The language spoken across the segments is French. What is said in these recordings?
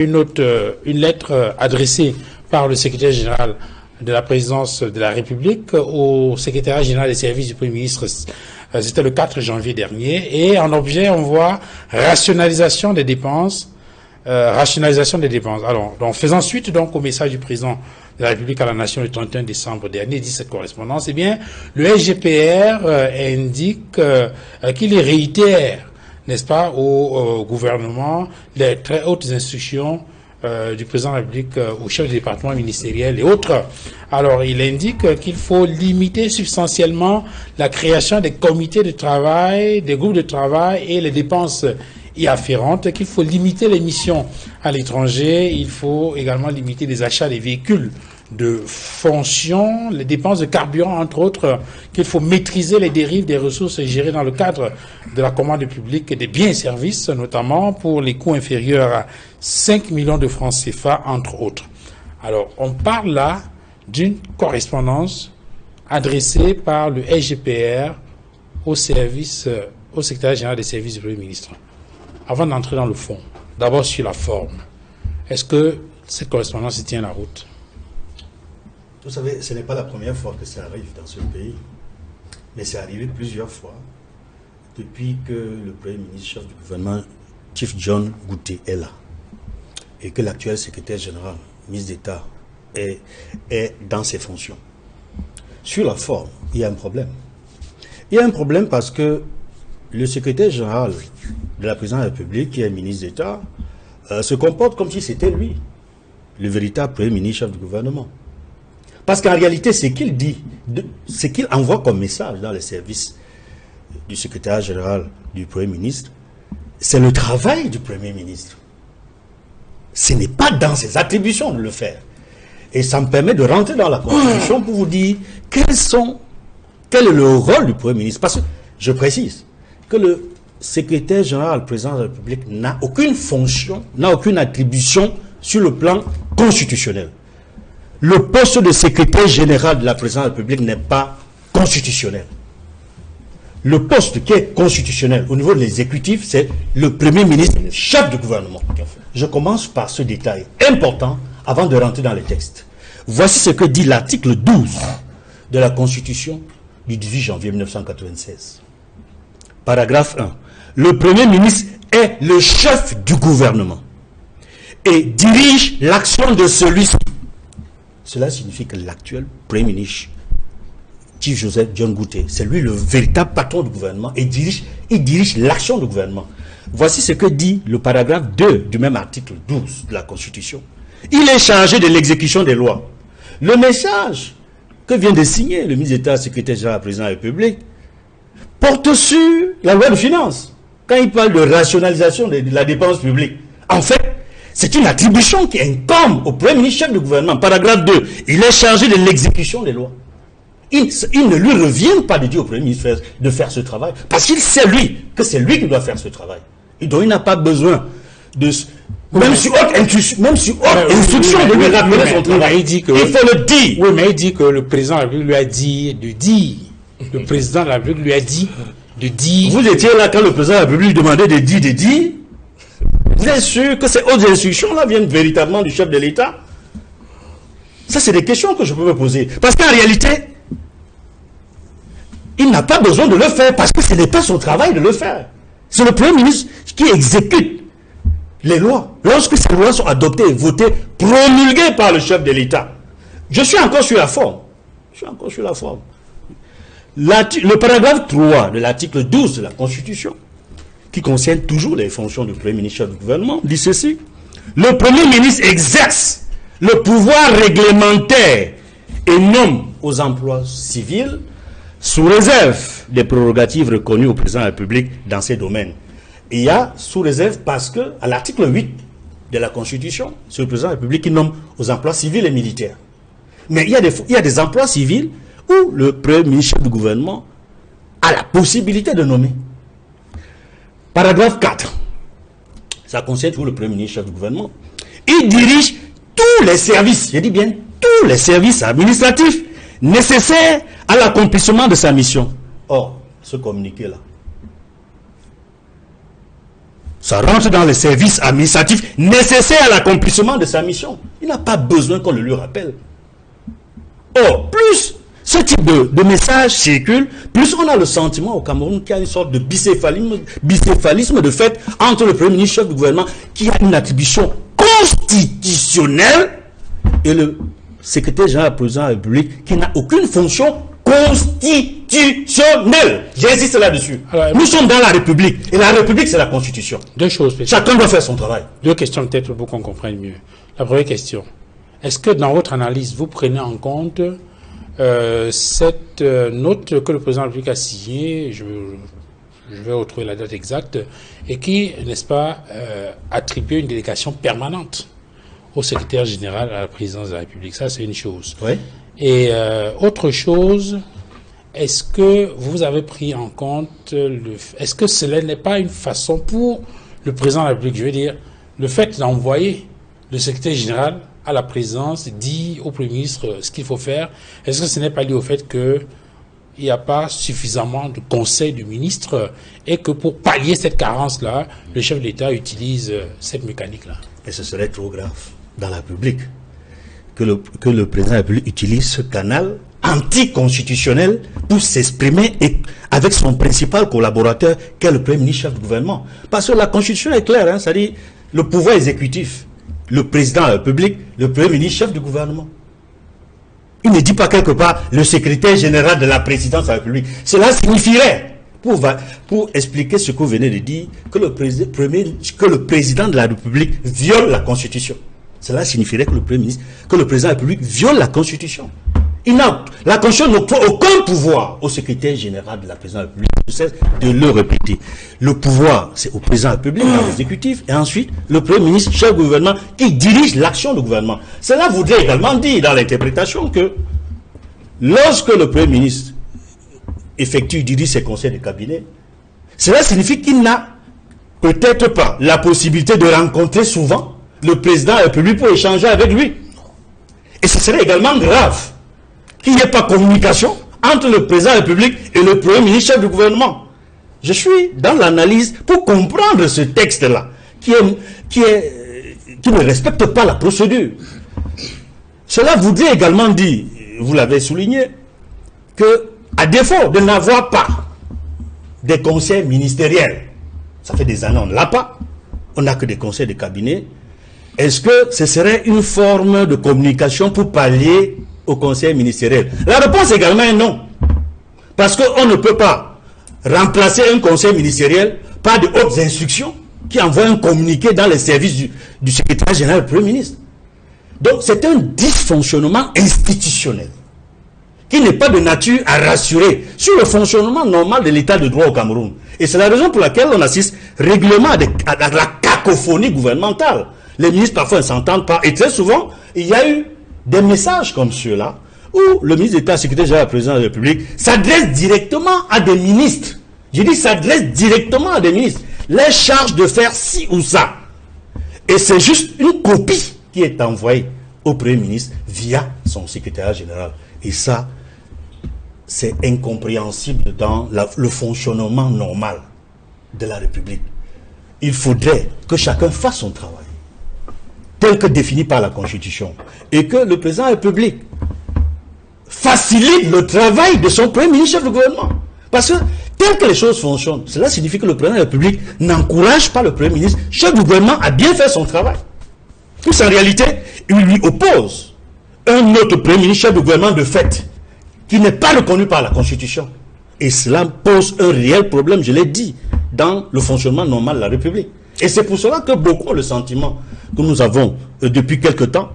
une lettre adressée par le secrétaire général de la présidence de la République au secrétariat général des services du Premier ministre. C'était le 4 janvier dernier. Et en objet, on voit rationalisation des dépenses. Alors, donc, faisant suite donc au message du président de la République à la Nation le 31 décembre dernier, dit cette correspondance, eh bien, le SGPR indique qu'il réitère, n'est-ce pas, au gouvernement, les très hautes instructions du président de la République au chef du département ministériel et autres. Alors, il indique qu'il faut limiter substantiellement la création des comités de travail, des groupes de travail et les dépenses y afférentes, qu'il faut limiter les missions à l'étranger, il faut également limiter les achats des véhicules de fonction, les dépenses de carburant, entre autres, qu'il faut maîtriser les dérives des ressources gérées dans le cadre de la commande publique et des biens et services, notamment pour les coûts inférieurs à 5 millions de francs CFA, entre autres. Alors, on parle là d'une correspondance adressée par le SGPR au secrétaire général des services du Premier ministre. Avant d'entrer dans le fond, d'abord sur la forme, est-ce que cette correspondance tient la route? Vous savez, ce n'est pas la première fois que ça arrive dans ce pays, mais c'est arrivé plusieurs fois depuis que le Premier ministre, chef du gouvernement, Chief John Gouté, est là, et que l'actuel secrétaire général, ministre d'État, est dans ses fonctions. Sur la forme, il y a un problème. Il y a un problème parce que le secrétaire général de la présidence de la République, qui est ministre d'État, se comporte comme si c'était lui, le véritable Premier ministre, chef du gouvernement. Parce qu'en réalité, ce qu'il dit, ce qu'il envoie comme message dans les services du secrétaire général du Premier ministre, c'est le travail du Premier ministre. Ce n'est pas dans ses attributions de le faire. Et ça me permet de rentrer dans la Constitution pour vous dire quel est le rôle du Premier ministre. Parce que, je précise, que le secrétaire général, président de la République, n'a aucune fonction, n'a aucune attribution sur le plan constitutionnel. Le poste de secrétaire général de la présidence de la République n'est pas constitutionnel. Le poste qui est constitutionnel au niveau de l'exécutif, c'est le Premier ministre, le chef du gouvernement. Je commence par ce détail important avant de rentrer dans les textes. Voici ce que dit l'article 12 de la Constitution du 18 janvier 1996. Paragraphe 1. Le Premier ministre est le chef du gouvernement et dirige l'action de celui-ci. Cela signifie que l'actuel Premier ministre, Chief Joseph John Gouté, c'est lui le véritable patron du gouvernement et il dirige l'action du gouvernement. Voici ce que dit le paragraphe 2 du même article 12 de la Constitution. Il est chargé de l'exécution des lois. Le message que vient de signer le ministre d'État, secrétaire général, président de la République, porte sur la loi de finances. Quand il parle de rationalisation de la dépense publique, en fait, c'est une attribution qui incombe au Premier ministre, chef du gouvernement. Paragraphe 2, il est chargé de l'exécution des lois. Il ne lui revient pas de dire au Premier ministre de faire ce travail, parce qu'il sait, lui, que c'est lui qui doit faire ce travail. Et donc, il n'a pas besoin de... Même sur haute instruction de lui rappeler son travail. Il faut le dire. Oui, mais il dit que le président de la République lui a dit de dire. Le président de la République lui a dit de dire. Vous étiez là quand le président de la République lui demandait de dire. Vous êtes sûr que ces hautes instructions-là viennent véritablement du chef de l'État? Ça, c'est des questions que je peux me poser. Parce qu'en réalité, il n'a pas besoin de le faire parce que ce n'est pas son travail de le faire. C'est le Premier ministre qui exécute les lois. Lorsque ces lois sont adoptées et votées, promulguées par le chef de l'État. Je suis encore sur la forme. Le paragraphe 3 de l'article 12 de la Constitution, qui concerne toujours les fonctions du Premier ministre chef du gouvernement, dit ceci. Le Premier ministre exerce le pouvoir réglementaire et nomme aux emplois civils sous réserve des prérogatives reconnues au président de la République dans ces domaines. Et il y a sous réserve parce que, à l'article 8 de la Constitution, c'est le président de la République qui nomme aux emplois civils et militaires. Mais il y a des emplois civils où le Premier ministre chef du gouvernement a la possibilité de nommer. Paragraphe 4. Ça concerne toujours le Premier ministre chef du gouvernement. Il dirige tous les services, je dis bien tous les services administratifs nécessaires à l'accomplissement de sa mission. Or, ce communiqué-là, Ça rentre dans les services administratifs nécessaires à l'accomplissement de sa mission. Il n'a pas besoin qu'on le lui rappelle. Or, plus ce type de message circule, plus on a le sentiment au Cameroun qu'il y a une sorte de bicéphalisme de fait entre le Premier ministre, chef du gouvernement, qui a une attribution constitutionnelle, et le secrétaire général président de la République qui n'a aucune fonction constitutionnelle. J'insiste là-dessus. Nous sommes dans la République, et la République, c'est la Constitution. Deux choses. Chacun doit faire son travail. Deux questions peut-être pour qu'on comprenne mieux. La première question, est-ce que dans votre analyse, vous prenez en compte cette note que le président de la République a signée, je vais retrouver la date exacte, et qui, n'est-ce pas, attribue une délégation permanente au secrétaire général à la présidence de la République. Ça, c'est une chose. Oui. Et autre chose, est-ce que vous avez pris en compte, est-ce que cela n'est pas une façon pour le président de la République, je veux dire, le fait d'envoyer le secrétaire général à la présidence, dit au Premier ministre ce qu'il faut faire, est-ce que ce n'est pas lié au fait qu'il n'y a pas suffisamment de conseils de ministres et que pour pallier cette carence-là, le chef de l'État utilise cette mécanique-là? Et ce serait trop grave dans la République que le président de la République utilise ce canal anticonstitutionnel pour s'exprimer avec son principal collaborateur, qu'est le Premier ministre, chef du gouvernement. Parce que la Constitution est claire, hein, c'est-à-dire le pouvoir exécutif, le président de la République, le Premier ministre, chef du gouvernement. Il ne dit pas quelque part le secrétaire général de la présidence de la République. Cela signifierait, pour expliquer ce que vous venez de dire, que le président de la République viole la Constitution. Cela signifierait que le président de la République viole la Constitution. La Constitution n'octroie aucun pouvoir au secrétaire général de la présidence de la République. Je cesse de le répéter. Le pouvoir, c'est au président de la République, dans l'exécutif, et ensuite le Premier ministre, chef du gouvernement, qui dirige l'action du gouvernement. Cela voudrait également dire dans l'interprétation que lorsque le Premier ministre dirige ses conseils de cabinet, cela signifie qu'il n'a peut-être pas la possibilité de rencontrer souvent le président de la République pour échanger avec lui. Et ce serait également grave qu'il n'y ait pas communication entre le président de la République et le Premier ministre, chef du gouvernement. Je suis dans l'analyse pour comprendre ce texte-là, qui ne respecte pas la procédure. Cela voudrait également dire, vous l'avez souligné, que à défaut de n'avoir pas des conseils ministériels, ça fait des années on ne l'a pas, on n'a que des conseils de cabinet, est-ce que ce serait une forme de communication pour pallier au conseil ministériel? La réponse également est non. Parce qu'on ne peut pas remplacer un conseil ministériel par de hautes instructions qui envoient un communiqué dans les services du secrétaire général du Premier ministre. Donc c'est un dysfonctionnement institutionnel qui n'est pas de nature à rassurer sur le fonctionnement normal de l'état de droit au Cameroun. Et c'est la raison pour laquelle on assiste régulièrement à la cacophonie gouvernementale. Les ministres parfois ne s'entendent pas. Et très souvent, il y a eu des messages comme ceux-là où le ministre d'État, secrétaire général de la présidence de la République, s'adresse directement à des ministres. Je dis s'adresse directement à des ministres. Les charge de faire ci ou ça. Et c'est juste une copie qui est envoyée au Premier ministre via son secrétaire général. Et ça, c'est incompréhensible dans le fonctionnement normal de la République. Il faudrait que chacun fasse son travail tel que défini par la Constitution, et que le président de la République facilite le travail de son Premier ministre, chef du gouvernement. Parce que, tel que les choses fonctionnent, cela signifie que le président de la République n'encourage pas le Premier ministre, chef du gouvernement, à bien faire son travail. Plus en réalité, il lui oppose un autre Premier ministre, chef du gouvernement de fait, qui n'est pas reconnu par la Constitution. Et cela pose un réel problème, je l'ai dit, dans le fonctionnement normal de la République. Et c'est pour cela que beaucoup ont le sentiment que nous avons, depuis quelque temps,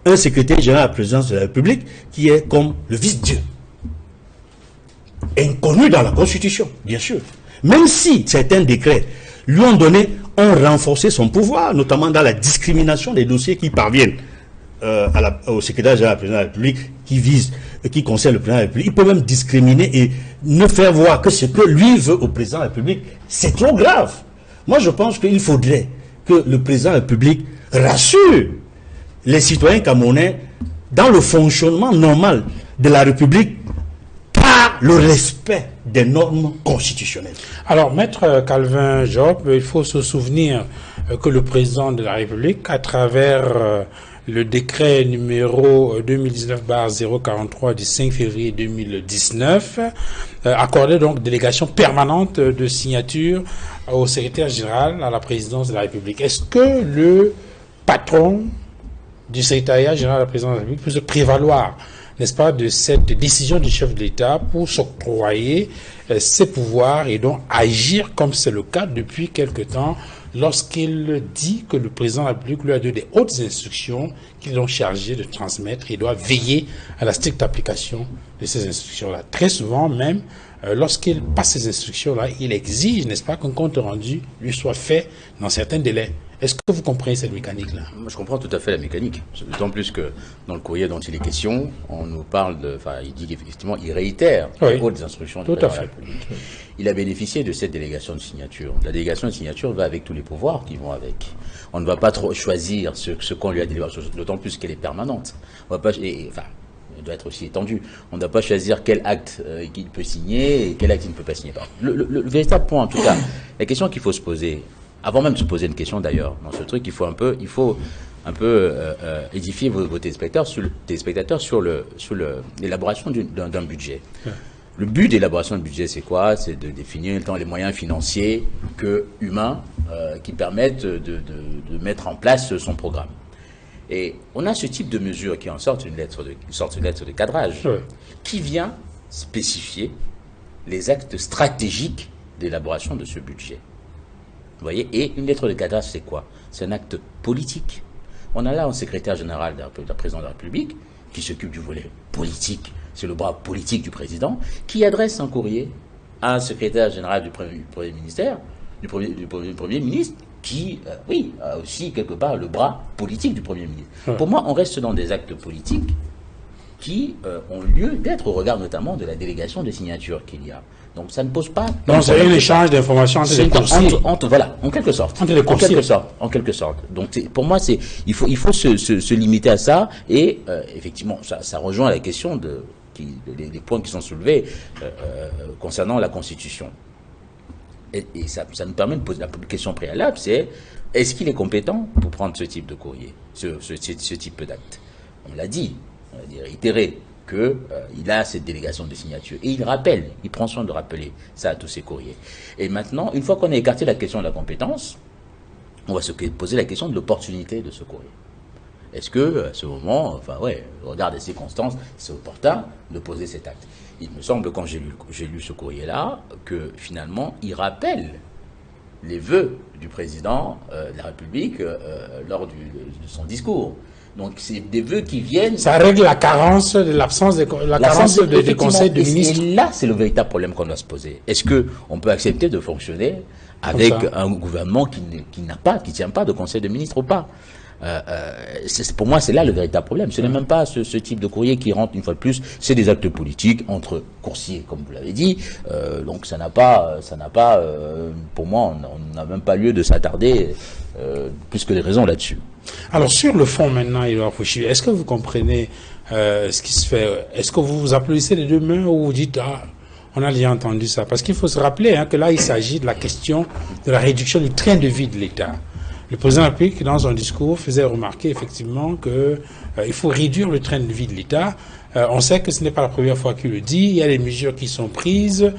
un secrétaire général à la présidence de la République qui est comme le vice-dieu. Inconnu dans la Constitution, bien sûr. Même si certains décrets lui ont renforcé son pouvoir, notamment dans la discrimination des dossiers qui parviennent au secrétaire général à la présidence de la République qui concerne le président de la République. Il peut même discriminer et ne faire voir que ce que lui veut au président de la République. C'est trop grave. Moi, je pense qu'il faudrait que le président de la République rassure les citoyens camerounais dans le fonctionnement normal de la République par le respect des normes constitutionnelles. Alors, Maître Calvin Job, il faut se souvenir que le président de la République, à travers le décret numéro 2019-043 du 5 février 2019, accordait donc délégation permanente de signature au secrétaire général à la présidence de la République. Est-ce que le patron du secrétariat général à la présidence de la République peut se prévaloir, n'est-ce pas, de cette décision du chef de l'État pour s'octroyer ses pouvoirs et donc agir comme c'est le cas depuis quelque temps lorsqu'il dit que le président de la République lui a donné des hautes instructions qu'il est donc chargé de transmettre et doit veiller à la stricte application de ces instructions-là. Très souvent même, lorsqu'il passe ces instructions-là, il exige, n'est-ce pas, qu'un compte rendu lui soit fait dans certains délais. Est-ce que vous comprenez cette mécanique-là? Moi, je comprends tout à fait la mécanique. D'autant plus que dans le courrier dont il est question, on nous parle de, enfin, il dit qu'effectivement, il réitère les hautes instructions du président de la République. Il a bénéficié de cette délégation de signature. La délégation de signature va avec tous les pouvoirs qui vont avec. On ne va pas trop choisir ce qu'on lui a délivré, d'autant plus qu'elle est permanente. On va pas, enfin, elle doit être aussi étendue. On ne doit pas choisir quel acte qu'il peut signer et quel acte il ne peut pas signer. Le véritable point, en tout cas, la question qu'il faut se poser, avant même de se poser une question d'ailleurs, dans ce truc, il faut un peu édifier vos téléspectateurs sur l'élaboration d'un budget. Ouais. Le but d'élaboration de budget, c'est quoi? C'est de définir les moyens financiers que humains qui permettent de mettre en place son programme. Et on a ce type de mesure qui en sorte une lettre de cadrage, ouais, qui vient spécifier les actes stratégiques d'élaboration de ce budget. Vous voyez, et une lettre de cadrage, c'est quoi? C'est un acte politique. On a là un secrétaire général de la présidence de la République qui s'occupe du volet politique, c'est le bras politique du président, qui adresse un courrier à un secrétaire général du premier ministère, du premier ministre, qui, oui, a aussi quelque part le bras politique du Premier ministre. Ouais. Pour moi, on reste dans des actes politiques qui ont lieu d'être au regard notamment de la délégation de signature qu'il y a. Donc ça ne pose pas... Donc c'est un échange d'informations entre les coursiers. Voilà, en quelque sorte. Entre les coursiers. En quelque sorte. Donc pour moi, il faut se limiter à ça et effectivement, ça rejoint la question les points qui sont soulevés concernant la Constitution. Et ça nous permet de poser la question préalable, c'est est-ce qu'il est compétent pour prendre ce type de courrier, ce type d'acte? On l'a dit, réitéré, qu'il a cette délégation de signature. Et il prend soin de rappeler ça à tous ses courriers. Et maintenant, une fois qu'on a écarté la question de la compétence, on va se poser la question de l'opportunité de ce courrier. Est-ce que, à ce moment, enfin ouais, au regard des circonstances, c'est opportun de poser cet acte? Il me semble, quand j'ai lu ce courrier-là, que finalement, il rappelle les vœux du président de la République lors de son discours. Donc, c'est des vœux qui viennent... Ça règle la carence de l'absence des conseils de ministres. Et là, c'est le véritable problème qu'on doit se poser. Est-ce qu'on peut accepter de fonctionner avec un gouvernement qui ne tient pas de conseil de ministres ou pas? Pour moi, c'est là le véritable problème. Ce n'est même pas ce type de courrier qui rentre, une fois de plus, c'est des actes politiques entre coursiers, comme vous l'avez dit. Donc, ça n'a pas, pour moi, on n'a même pas lieu de s'attarder plus que des raisons là-dessus. Alors, sur le fond, maintenant, Edouard Fouchi, est-ce que vous comprenez ce qui se fait? Est-ce que vous vous applaudissez les deux mains ou vous dites, ah, on a déjà entendu ça? Parce qu'il faut se rappeler que là, il s'agit de la question de la réduction du train de vie de l'État. Le président de la République, dans un discours, faisait remarquer effectivement qu'il faut réduire le train de vie de l'État. On sait que ce n'est pas la première fois qu'il le dit. Il y a des mesures qui sont prises.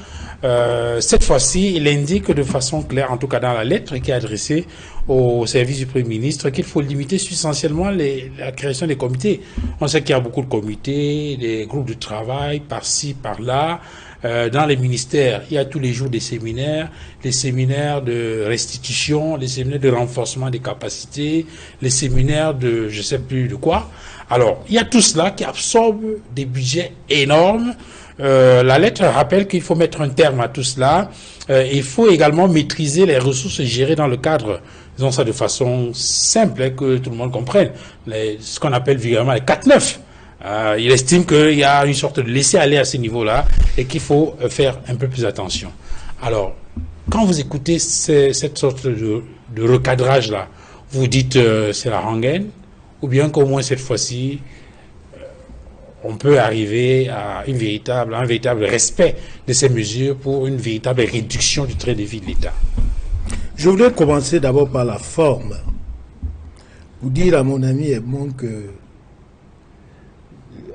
Cette fois-ci, il indique de façon claire, en tout cas dans la lettre qui est adressée au service du Premier ministre, qu'il faut limiter substantiellement la création des comités. On sait qu'il y a beaucoup de comités, des groupes de travail par-ci, par-là. Dans les ministères, il y a tous les jours des séminaires de restitution, des séminaires de renforcement des capacités, les séminaires de je sais plus de quoi. Alors, il y a tout cela qui absorbe des budgets énormes. La lettre rappelle qu'il faut mettre un terme à tout cela. Il faut également maîtriser les ressources gérées dans le cadre, disons ça de façon simple, que tout le monde comprenne, ce qu'on appelle vulgairement les 4-9. Il estime qu'il y a une sorte de laisser-aller à ce niveau-là et qu'il faut faire un peu plus attention. Alors, quand vous écoutez cette sorte de recadrage-là, vous dites c'est la rengaine, ou bien qu'au moins cette fois-ci, on peut arriver à un véritable respect de ces mesures pour une véritable réduction du train de vie de l'État? Je voudrais commencer d'abord par la forme. Pour dire à mon ami Edmond que,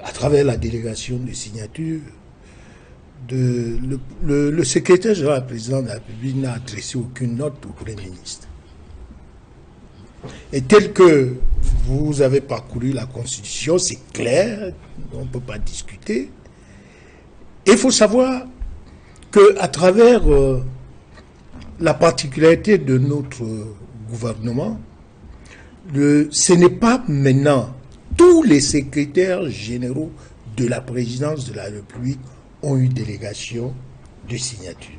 à travers la délégation de signature, le secrétaire général, président de la République, n'a adressé aucune note au Premier ministre. Et tel que vous avez parcouru la Constitution, c'est clair, on ne peut pas discuter. Il faut savoir qu'à travers la particularité de notre gouvernement, ce n'est pas maintenant tous les secrétaires généraux de la présidence de la République ont eu délégation de signature.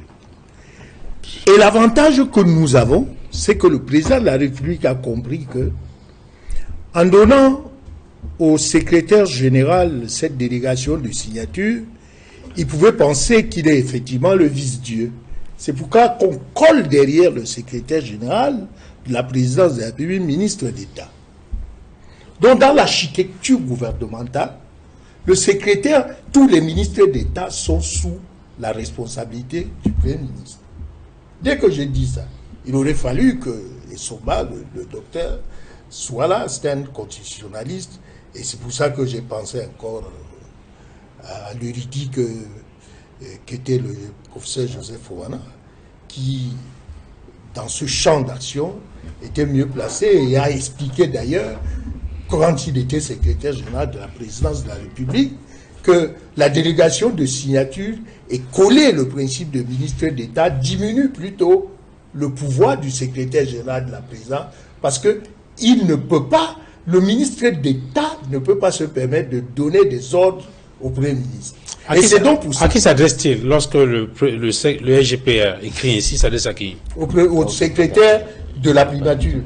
Et l'avantage que nous avons, c'est que le président de la République a compris que, en donnant au secrétaire général cette délégation de signature, il pouvait penser qu'il est effectivement le vice-dieu. C'est pourquoi qu'on colle derrière le secrétaire général de la présidence de la République, ministre d'État. Donc, dans l'architecture gouvernementale, le secrétaire, tous les ministres d'État sont sous la responsabilité du Premier ministre. Dès que j'ai dit ça, il aurait fallu que Essomba, le docteur, soit là, c'est un constitutionnaliste, et c'est pour ça que j'ai pensé encore à l'éridique qu'était le professeur Joseph Ouana, qui, dans ce champ d'action, était mieux placé et a expliqué d'ailleurs, quand il était secrétaire général de la présidence de la République, que la délégation de signature et coller le principe de ministre d'État diminue plutôt le pouvoir du secrétaire général de la présidence, parce que il ne peut pas, le ministre d'État ne peut pas se permettre de donner des ordres au Premier ministre. À qui s'adresse-t-il lorsque le SGPR écrit ainsi, s'adresse à qui? Au secrétaire de la primature.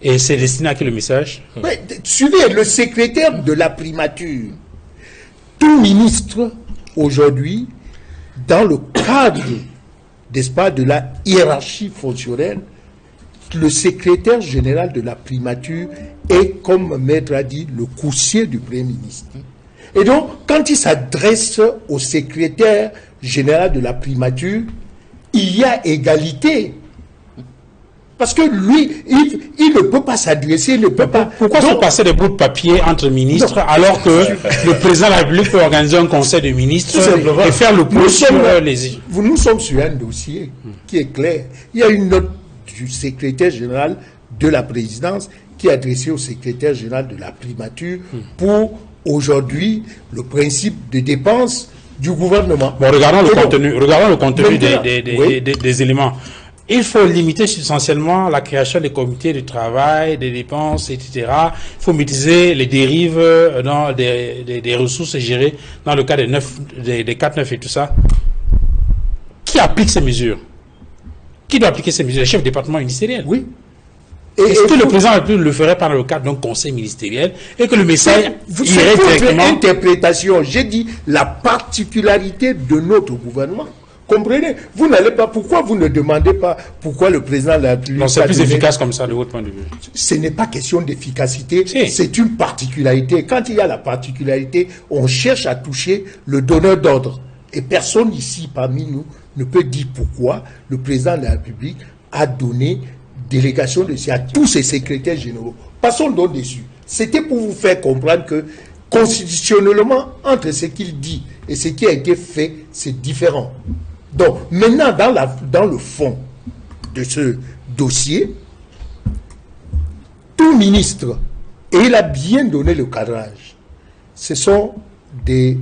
Et c'est destiné à qui le message? Mais, suivez, le secrétaire de la primature. Tout ministre, aujourd'hui, dans le cadre, n'est-ce pas, de la hiérarchie fonctionnelle, le secrétaire général de la primature est, comme Maître a dit, le coursier du Premier ministre. Et donc, quand il s'adresse au secrétaire général de la primature, il y a égalité. Parce que lui, il ne peut pas s'adresser, il ne peut pas... Pourquoi se passer des bouts de papier entre ministres alors que le président de la République peut organiser un conseil de ministres et faire le point sur les... Nous sommes sur un dossier qui est clair. Il y a une note du secrétaire général de la présidence qui est adressée au secrétaire général de la primature pour aujourd'hui le principe de dépense du gouvernement. Bon, regardons le contenu des éléments. Il faut limiter substantiellement la création des comités de travail, des dépenses, etc. Il faut maîtriser les dérives dans des ressources gérées dans le cas des 4-9 et tout ça. Qui applique ces mesures? Qui doit appliquer ces mesures? Les chefs de département ministériel. Oui. Est-ce que le président de la République le ferait par le cadre d'un conseil ministériel et que le message irait directement... interprétation, j'ai dit la particularité de notre gouvernement. Comprenez? Vous n'allez pas, pourquoi vous ne demandez pas pourquoi le président de la République... Non, c'est plus efficace comme ça de votre point de vue. Ce n'est pas question d'efficacité, si. C'est une particularité. Quand il y a la particularité, on cherche à toucher le donneur d'ordre. Et personne ici parmi nous ne peut dire pourquoi le président de la République a donné délégation à tous ses secrétaires généraux. Passons donc dessus. C'était pour vous faire comprendre que constitutionnellement, entre ce qu'il dit et ce qui a été fait, c'est différent. Donc, maintenant, dans le fond de ce dossier, tout ministre, et il a bien donné le cadrage, ce sont les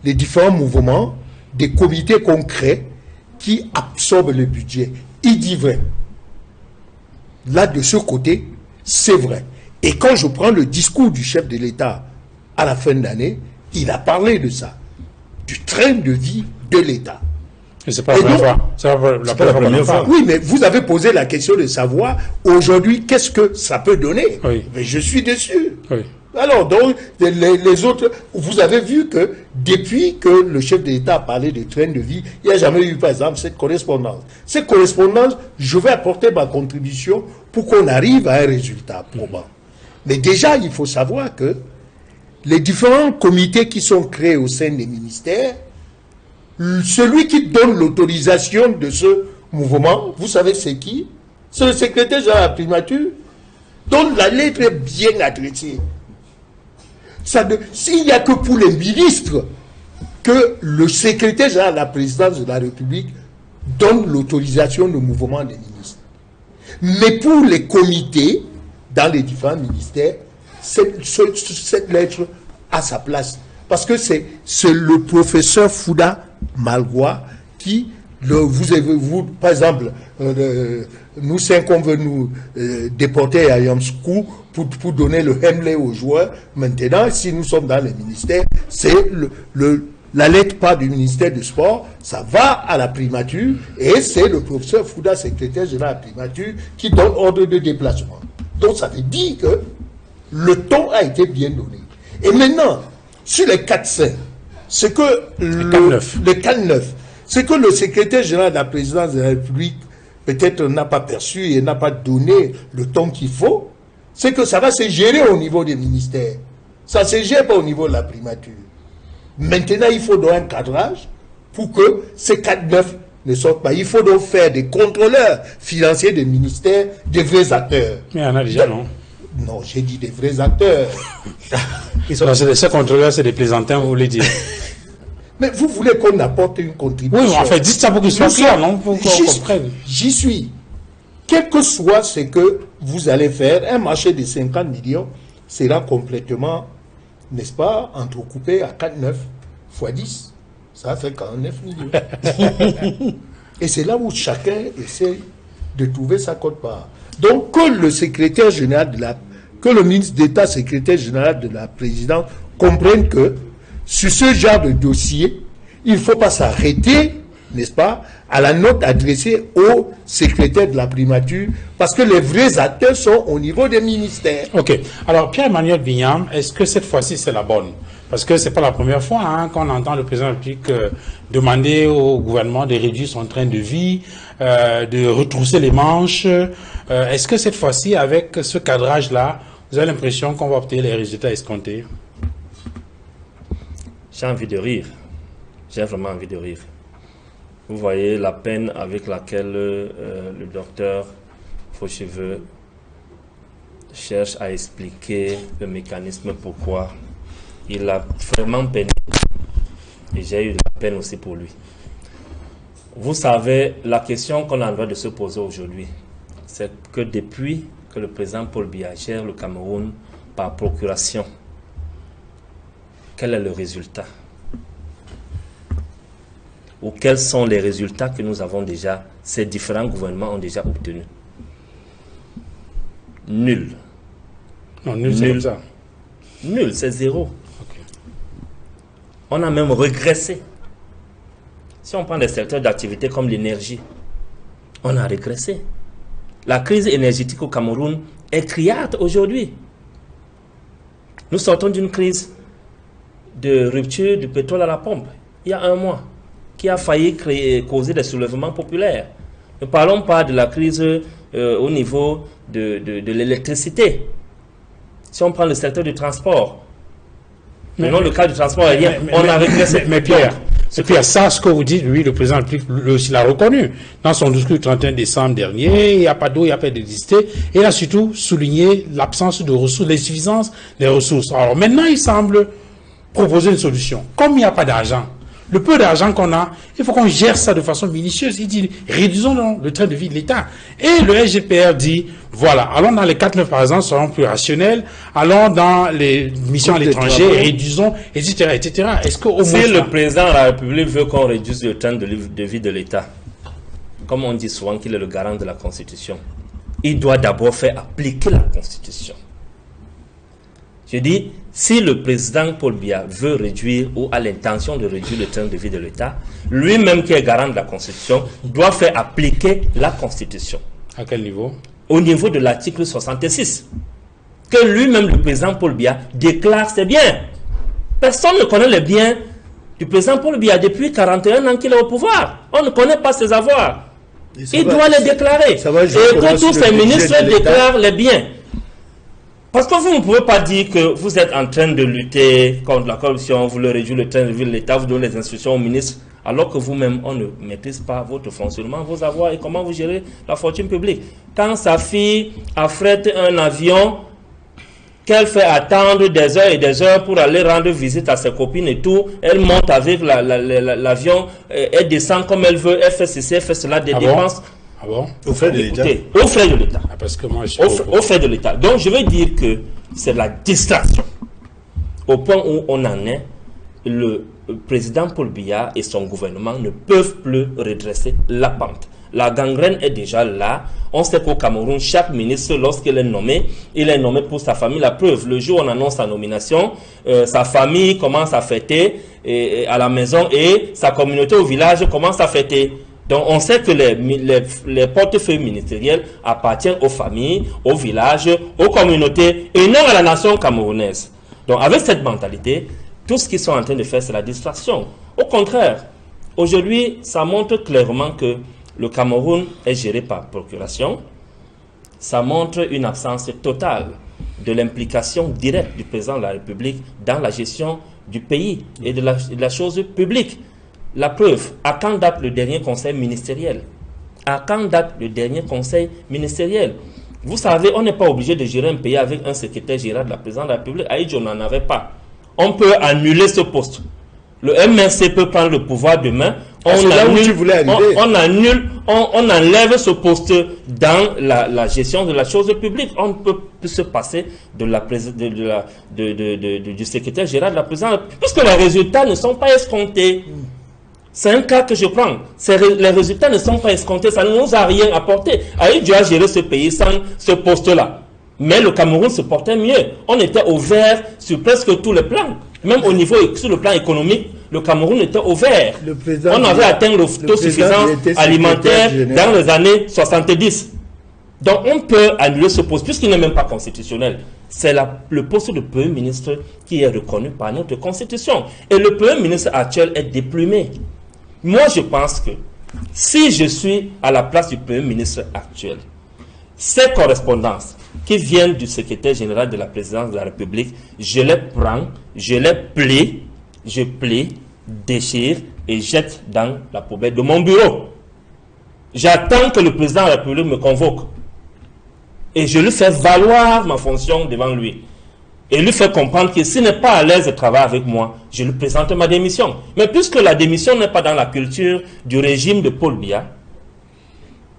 différents mouvements, des comités concrets qui absorbent le budget. Il dit vrai. Là, de ce côté, c'est vrai. Et quand je prends le discours du chef de l'État à la fin d'année, il a parlé de ça, du train de vie de l'État. C'est pas la première fois. C'est pas la première fois. Oui, mais vous avez posé la question de savoir aujourd'hui qu'est-ce que ça peut donner. Oui. Mais je suis déçu. Oui. Alors, donc, les autres, vous avez vu que depuis que le chef de l'État a parlé de train de vie, il n'y a jamais eu, par exemple, cette correspondance. Cette correspondance, je vais apporter ma contribution pour qu'on arrive à un résultat probant. Mais déjà, il faut savoir que les différents comités qui sont créés au sein des ministères, celui qui donne l'autorisation de ce mouvement, vous savez c'est qui? C'est le secrétaire général de la primature, dont la lettre est bien adressée. S'il n'y a que pour les ministres que le secrétaire général de la présidence de la République donne l'autorisation de mouvement des ministres. Mais pour les comités, dans les différents ministères, cette lettre a sa place. Parce que c'est le professeur Fouda Malgois qui, par exemple, nous 5, on veut nous déporter à Yamskou pour donner le Hemley aux joueurs. Maintenant, si nous sommes dans les ministères, c'est la lettre part du ministère du Sport, ça va à la primature, et c'est le professeur Fouda, secrétaire général de la primature, qui donne ordre de déplacement. Donc ça veut dire que le ton a été bien donné. Et maintenant, sur les 4-5, c'est que les 4-9, c'est que le secrétaire général de la présidence de la République peut-être n'a pas perçu et n'a pas donné le ton qu'il faut, c'est que ça va se gérer au niveau des ministères. Ça ne se gère pas au niveau de la primature. Maintenant, il faut donc un cadrage pour que ces 4-9 ne sortent pas. Il faut donc faire des contrôleurs financiers des ministères, des vrais acteurs. Mais il y en a déjà, non? Non, j'ai dit des vrais acteurs. Ces contrôleurs, c'est des plaisantins, vous voulez dire? Mais vous voulez qu'on apporte une contribution? Oui, en fait, dites ça pour que ce soit clair, non? Pour qu'on comprenne. J'y suis. Quel que soit ce que vous allez faire, un marché de 50 millions sera complètement, n'est-ce pas, entrecoupé à 4,9 x 10. Ça fait 49 millions. Et c'est là où chacun essaie de trouver sa quote-part. Donc, que le secrétaire général que le ministre d'État, secrétaire général de la présidence, comprenne que sur ce genre de dossier, il ne faut pas s'arrêter, n'est-ce pas, à la note adressée au secrétaire de la primature, parce que les vrais acteurs sont au niveau des ministères. Ok. Alors, Pierre-Emmanuel Bignam, est-ce que cette fois-ci, c'est la bonne? Parce que ce n'est pas la première fois qu'on entend le président de la République demander au gouvernement de réduire son train de vie, de retrousser les manches. Est-ce que cette fois-ci, avec ce cadrage-là, vous avez l'impression qu'on va obtenir les résultats escomptés? J'ai envie de rire. J'ai vraiment envie de rire. Vous voyez la peine avec laquelle le docteur Faucheveux cherche à expliquer le mécanisme pourquoi il a vraiment peiné. Et j'ai eu de la peine aussi pour lui. Vous savez, la question qu'on a le droit de se poser aujourd'hui, c'est que depuis que le président Paul Biya gère le Cameroun par procuration, quel est le résultat? Ou quels sont les résultats que nous avons déjà, ces différents gouvernements ont déjà obtenus? Nul. Non, nul, c'est comme ça. Nul, c'est zéro. Okay. On a même régressé. Si on prend des secteurs d'activité comme l'énergie, on a régressé. La crise énergétique au Cameroun est criarde aujourd'hui. Nous sortons d'une crise de rupture du pétrole à la pompe, il y a un mois, qui a failli causer des soulèvements populaires. Ne parlons pas de la crise au niveau de l'électricité. Si on prend le secteur du transport, prenons le cas du transport aérien, on a régressé. Mais Pierre, ça, ce que vous dites, lui, le président lui aussi l'a reconnu. Dans son discours du 31 décembre dernier, il n'y a pas d'eau, il n'y a pas d'électricité. Et il a surtout souligné l'absence de ressources, l'insuffisance des ressources. Alors maintenant, il semble proposer une solution. Comme il n'y a pas d'argent, le peu d'argent qu'on a, il faut qu'on gère ça de façon minutieuse. Il dit, réduisons le train de vie de l'État. Et le SGPR dit, voilà, allons dans les 4-9 par exemple, soyons plus rationnels, allons dans les missions à l'étranger, réduisons, etc., etc. Est-ce que si le président de la République veut qu'on réduise le train de vie de l'État, comme on dit souvent qu'il est le garant de la Constitution, il doit d'abord faire appliquer la Constitution. Je dis, si le président Paul Biya veut réduire ou a l'intention de réduire le train de vie de l'État, lui-même qui est garant de la Constitution, doit faire appliquer la Constitution. À quel niveau? Au niveau de l'article 66. Que lui-même, le président Paul Biya, déclare ses biens. Personne ne connaît les biens du président Paul Biya depuis 41 ans qu'il est au pouvoir. On ne connaît pas ses avoirs. Il doit les déclarer. Et que tous ces ministres déclarent les biens. Parce que vous ne pouvez pas dire que vous êtes en train de lutter contre la corruption, vous le réduisez le train de vie de l'État, vous donnez les instructions au ministre, alors que vous-même, on ne maîtrise pas votre fonctionnement, vos avoirs et comment vous gérez la fortune publique. Quand sa fille affrète un avion, qu'elle fait attendre des heures et des heures pour aller rendre visite à ses copines et tout, elle monte avec l'avion, elle descend comme elle veut, elle fait ceci, elle fait cela, des dépenses. Ah bon? Au frais de l'État. Au frais de l'État. Ah, parce que moi, Au frais de l'État. Donc, je veux dire que c'est la distraction. Au point où on en est, le président Paul Biya et son gouvernement ne peuvent plus redresser la pente. La gangrène est déjà là. On sait qu'au Cameroun, chaque ministre, lorsqu'il est nommé, il est nommé pour sa famille. La preuve, le jour où on annonce sa nomination, sa famille commence à fêter à la maison et sa communauté au village commence à fêter. Donc, on sait que les portefeuilles ministériels appartiennent aux familles, aux villages, aux communautés et non à la nation camerounaise. Donc, avec cette mentalité, tout ce qu'ils sont en train de faire, c'est la distraction. Au contraire, aujourd'hui, ça montre clairement que le Cameroun est géré par procuration. Ça montre une absence totale de l'implication directe du président de la République dans la gestion du pays et de la chose publique. La preuve, à quand date le dernier conseil ministériel? À quand date le dernier conseil ministériel? Vous savez, on n'est pas obligé de gérer un pays avec un secrétaire général de la présidence de la République. Aïdj, on n'en avait pas. On peut annuler ce poste. Le MRC peut prendre le pouvoir demain. On enlève ce poste dans la gestion de la chose publique. On ne peut plus se passer du secrétaire général de la présidence, puisque les résultats ne sont pas escomptés. C'est un cas que je prends. Les résultats ne sont pas escomptés. Ça ne nous a rien apporté. Aïdj a géré ce pays sans ce poste-là. Mais le Cameroun se portait mieux. On était au vert sur presque tous les plans. Même au niveau, sur le plan économique, le Cameroun était au vert. On avait atteint l'autosuffisance alimentaire dans les années 70. Donc on peut annuler ce poste, puisqu'il n'est même pas constitutionnel. C'est le poste de Premier ministre qui est reconnu par notre Constitution. Et le Premier ministre actuel est déplumé. Moi, je pense que si je suis à la place du Premier ministre actuel, ces correspondances qui viennent du secrétaire général de la présidence de la République, je les prends, je les plie, déchire et jette dans la poubelle de mon bureau. J'attends que le président de la République me convoque. Et je lui fais valoir ma fonction devant lui. Et lui fait comprendre que s'il n'est pas à l'aise de travailler avec moi, je lui présente ma démission. Mais puisque la démission n'est pas dans la culture du régime de Paul Biya,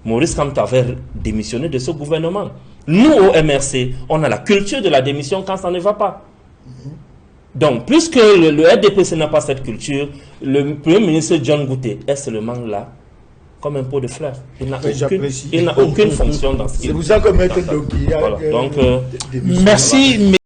Maurice Kamto avait démissionné de ce gouvernement. Nous, au MRC, on a la culture de la démission quand ça ne va pas. Donc, puisque le RDPC n'a pas cette culture, le Premier ministre John Gouté est seulement là, comme un pot de fleurs. Il n'a aucune fonction dans ce qu'il fait. C'est pour ça que Maître Doki a... Voilà. Donc, démissionné. Merci.